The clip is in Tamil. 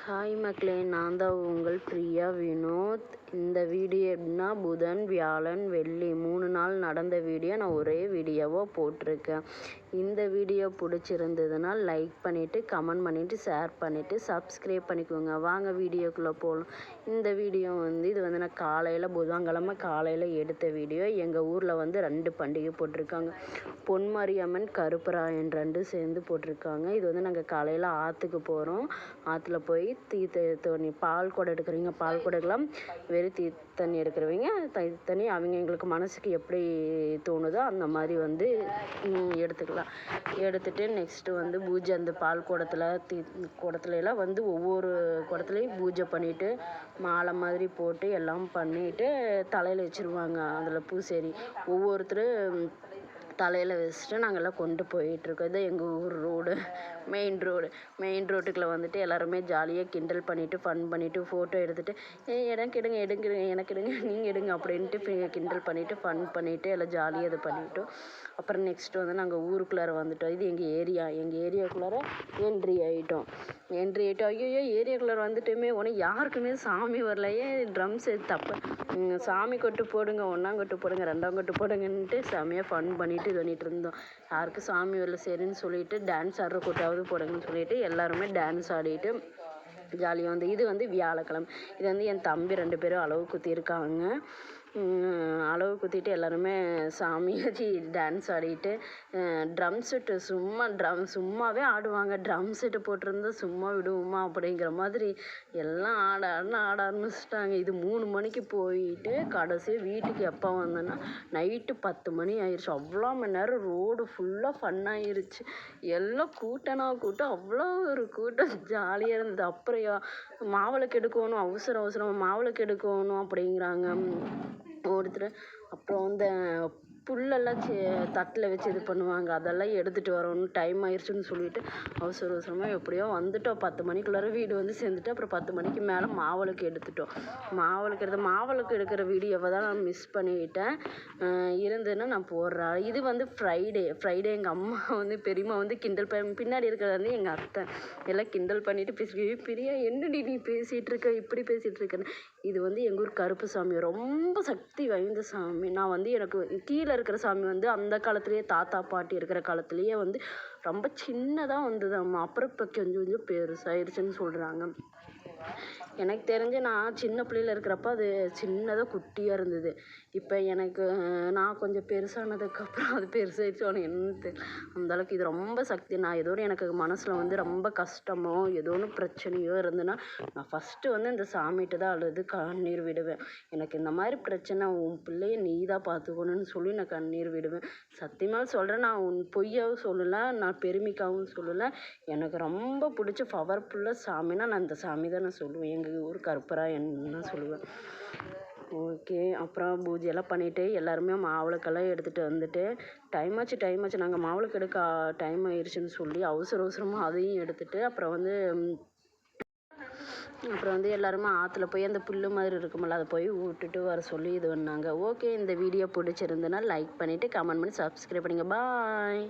ஹாய் மக்களே, நான் தான் உங்கள் பிரியா வினோத். இந்த வீடியோ எப்படின்னா புதன், வியாழன், வெள்ளி 3 நாள் நடந்த வீடியோ நான் ஒரே வீடியோவாக போட்டிருக்கேன். இந்த வீடியோ பிடிச்சிருந்ததுன்னா லைக் பண்ணிவிட்டு, கமெண்ட் பண்ணிவிட்டு, ஷேர் பண்ணிவிட்டு, சப்ஸ்கிரைப் பண்ணிக்கோங்க. வாங்க வீடியோக்குள்ளே போகலாம். இந்த வீடியோ இது நான் காலையில் புதன்கிழமை காலையில் எடுத்த வீடியோ. எங்கள் ஊரில் 2 பண்டிகை போட்டிருக்காங்க. பொன்மாரியம்மன், கருப்பராயன் 2 சேர்ந்து போட்டிருக்காங்க. இது நாங்கள் காலையில் ஆற்றுக்கு போகிறோம். ஆற்றுல போய் தண்ணி பால் குடம் எடுக்கிறவங்க பால் குடம் எடுக்கலாம், வெறும் தண்ணி எடுக்கிறவங்க தண்ணி அவங்க எங்களுக்கு மனசுக்கு எப்படி தோணுதோ அந்த மாதிரி எடுத்துக்கலாம். எடுத்துகிட்டு நெக்ஸ்ட்டு பூஜை அந்த பால் குடத்துல எல்லாம் ஒவ்வொரு குடத்துலையும் பூஜை பண்ணிவிட்டு மாலை மாதிரி போட்டு எல்லாம் பண்ணிவிட்டு தலையில் வச்சுருவாங்க. அதில் பூசேரி ஒவ்வொருத்தரும் தலையில் வச்சுட்டு நாங்கள்லாம் கொண்டு போயிட்டுருக்கோம். இது எங்கள் ஊர் ரோடு, மெயின் ரோட்டுக்குள்ளே எல்லாருமே ஜாலியாக கிண்டல் பண்ணிவிட்டு ஃபன் பண்ணிவிட்டு ஃபோட்டோ எடுத்துகிட்டு எனக்கு எடுங்க நீங்கள் எடுங்க அப்படின்ட்டு கிண்டல் பண்ணிவிட்டு ஃபன் பண்ணிவிட்டு எல்லாம் ஜாலியாக இது பண்ணிவிட்டோம். அப்புறம் நெக்ஸ்ட்டு நாங்கள் ஊருக்குள்ளார வந்துவிட்டோம். இது எங்கள் ஏரியாக்குள்ளார என்ட்ரி ஆகிட்டோம். ஐயோ ஏரியாக்குள்ளார வந்துட்டோமே, உனக்கு யாருக்குமே சாமி வரல, ஏன் ட்ரம்ஸ் தப்பு சாமி கொட்டு போடுங்க, 1ஆம் கொட்டு போடுங்க, 2ஆம் கொட்டு போடுங்கன்ட்டு செம்மையாக ஃபன் பண்ணிவிட்டு இது பண்ணிகிட்டு இருந்தோம். யாருக்கும் சாமி வரல சரின்னு சொல்லிவிட்டு டான்ஸ் ஆடுற கொட்டாவது போடுங்கன்னு சொல்லிவிட்டு எல்லாருமே டான்ஸ் ஆடிட்டு ஜாலியாக இது வியாழக்கிழமை. இது என் தம்பி 2 பேரும் அளவு குத்தியிருக்காங்க. அளவு குத்திட்டு எல்லாருமே சாமி வச்சு டான்ஸ் ஆடிட்டு ட்ரம் செட்டு சும்மாவே ஆடுவாங்க. ட்ரம் செட்டு போட்டிருந்தா சும்மா விடுவோமா அப்படிங்கிற மாதிரி எல்லாம் ஆட ஆரம்பிச்சிட்டாங்க. இது 3 மணிக்கு போயிட்டு கடைசி வீட்டுக்கு எப்போ வந்தேன்னா நைட்டு 10 மணி ஆயிடுச்சு. அவ்வளோ மணி நேரம் ரோடு ஃபுல்லாக ஃபன் ஆயிடுச்சு. எல்லாம் கூட்டம் அவ்வளோ ஒரு கூட்டம் ஜாலியாக இருந்தது. அப்புறம் மாவிளக்கு எடுக்கணும், அவசரமாக மாவிளக்கு எடுக்கணும் அப்படிங்கிறாங்க ஒருத்தர். அப்புறம் புல்லெல்லாம் தட்டில் வச்சு இது பண்ணுவாங்க, அதெல்லாம் எடுத்துகிட்டு வரணும், டைம் ஆயிடுச்சுன்னு சொல்லிட்டு அவசரமாக எப்படியோ வந்துட்டோம். 10 மணிக்குள்ளார வீடு சேர்ந்துட்டு அப்புறம் 10 மணிக்கு மேலே மாவிளக்கு எடுத்துட்டோம். மாவிளக்கு எடுக்கிற வீடியோவை தான் நான் மிஸ் பண்ணிவிட்டேன். இருந்ததுன்னா நான் போடுறேன். இது ஃப்ரைடே எங்கள் அம்மா பெரியம்மா கிண்டல் பின்னாடி இருக்கிறது எங்கள் அத்தை எல்லாம் கிண்டல் பண்ணிட்டு பிரியா என்னடி நீ பேசிகிட்டு இருக்க, இப்படி பேசிகிட்டு இருக்கேன்னு. இது எங்கள் ஊர் கருப்பு சாமி, ரொம்ப சக்தி வாய்ந்த சாமி. நான் எனக்கு கீழே இருக்கிற சாமி அந்த காலத்துலேயே தாத்தா பாட்டி இருக்கிற காலத்துலேயே ரொம்ப சின்னதாக வந்ததாம்மா. அப்புறம் இப்போ கொஞ்சம் பெருசாகிடுச்சுன்னு சொல்கிறாங்க. எனக்கு தெரிஞ்சு நான் சின்ன பிள்ளையில் இருக்கிறப்ப அது சின்னதாக குட்டியாக இருந்தது. இப்போ நான் கொஞ்சம் பெருசானதுக்கப்புறம் அது பெருசாகிடுச்சு. ஆனால் என்னன்னு தெரியல, அந்தளவுக்கு இது ரொம்ப சக்தி. நான் ஏதோ எனக்கு மனசில் ரொம்ப கஷ்டமோ ஏதோ ஒன்று பிரச்சனையோ இருந்ததுன்னா நான் ஃபஸ்ட்டு இந்த சாமிகிட்ட தான் அழுது கண்ணீர் விடுவேன். எனக்கு இந்த மாதிரி பிரச்சனை, உன் பிள்ளைய நீ தான் பார்த்துக்கணுன்னு சொல்லி நான் கண்ணீர் விடுவேன். சத்தியமாக சொல்கிறேன், நான் பொய்யாவும் சொல்லலை, நான் பெருமைக்காகவும் சொல்லலை. எனக்கு ரொம்ப பிடிச்ச பவர்ஃபுல்லாக சாமின்னா நான் இந்த சாமி தான் நான் சொல்லுவேன். எங்கள் ஊர் கருப்பராயன்னு தான் சொல்லுவேன். ஓகே, அப்புறம் பூஜையெல்லாம் பண்ணிவிட்டு எல்லாருமே மாவிளக்கெல்லாம் எடுத்துகிட்டு வந்துட்டு டைம் ஆச்சு, நாங்கள் மாவிளக்கு எடுக்க டைம் ஆயிடுச்சுன்னு சொல்லி அவசரமாக அதையும் எடுத்துகிட்டு அப்புறம் எல்லாருமே ஆற்றுல போய் அந்த புல்லு மாதிரி இருக்குமில்ல அதை போய் விட்டுட்டு வர சொல்லி இது பண்ணாங்க. ஓகே, இந்த வீடியோ பிடிச்சிருந்துன்னா லைக் பண்ணிவிட்டு கமெண்ட் பண்ணி சப்ஸ்கிரைப் பண்ணுங்கள். பாய்.